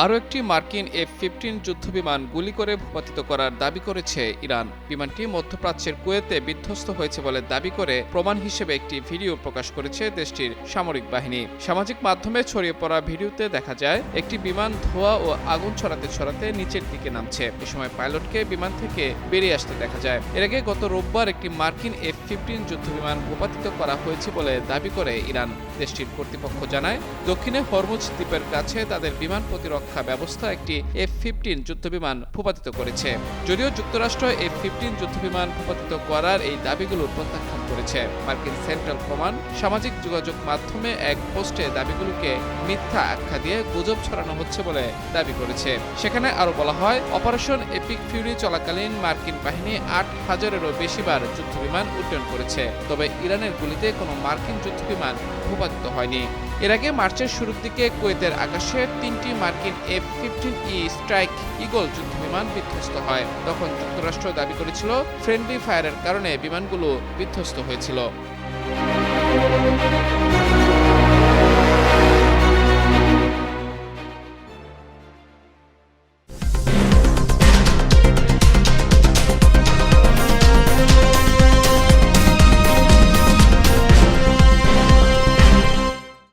আরও একটি মার্কিন F-15 যুদ্ধবিমান গুলি করে ভূপাতিত করার দাবি করেছে ইরান। বিমানটি মধ্যপ্রাচ্যের কুয়েতে বিধ্বস্ত হয়েছে বলে দাবি করে প্রমাণ হিসেবে একটি ভিডিও প্রকাশ করেছে দেশটির সামরিক বাহিনী। সামাজিক মাধ্যমে ছড়িয়ে পড়া ভিডিওতে দেখা যায় একটি বিমান ধোঁয়া ও আগুন ছড়াতে ছড়াতে নিচের দিকে নামছে। এ সময় পাইলটকে বিমান থেকে বেরিয়ে আসতে দেখা যায়। এর আগে গত রোববার একটি মার্কিন F-15 যুদ্ধবিমান ভূপাতিত করা হয়েছে বলে দাবি করে ইরান। দেশটির কর্তৃপক্ষ জানায়, দক্ষিণে হরমুজ দ্বীপের কাছে তাদের বিমান প্রতিরক্ষা ব্যবস্থা একটি F-15 যুদ্ধবিমান ভূপাতিত করেছে। যদিও যুক্তরাষ্ট্র F-15 যুদ্ধবিমান ভূপাতিত করার এই দাবিগুলোর প্রত্যাখ্যান করেছে। মার্কিন সেন্ট্রাল কমান্ড সামাজিক যোগাযোগ মাধ্যমে এক পোস্টে দাবিগুলোকে মিথ্যা আখ্যা দিয়ে গুজব ছড়ানো হচ্ছে বলে দাবি করেছে। সেখানে আরও বলা হয়, অপারেশন এপিক ফিউরি চলাকালীন মার্কিন বাহিনী ৮,০০০-এরও বেশিবার যুদ্ধবিমান উড্ডয়ন করেছে। তবে ইরানের গুলিতে কোনো মার্কিন যুদ্ধবিমান ভূপাতিত হয়নি। এর আগে মার্চের শুরুর দিকে কুয়েতের আকাশে ৩টি মার্কিন F-15E স্ট্রাইক ঈগল যুদ্ধবিমান বিধ্বস্ত হয়। তখন যুক্তরাষ্ট্র দাবি করেছিল ফ্রেন্ডলি ফায়ারের কারণে বিমানগুলো বিধ্বস্ত হয়েছিল।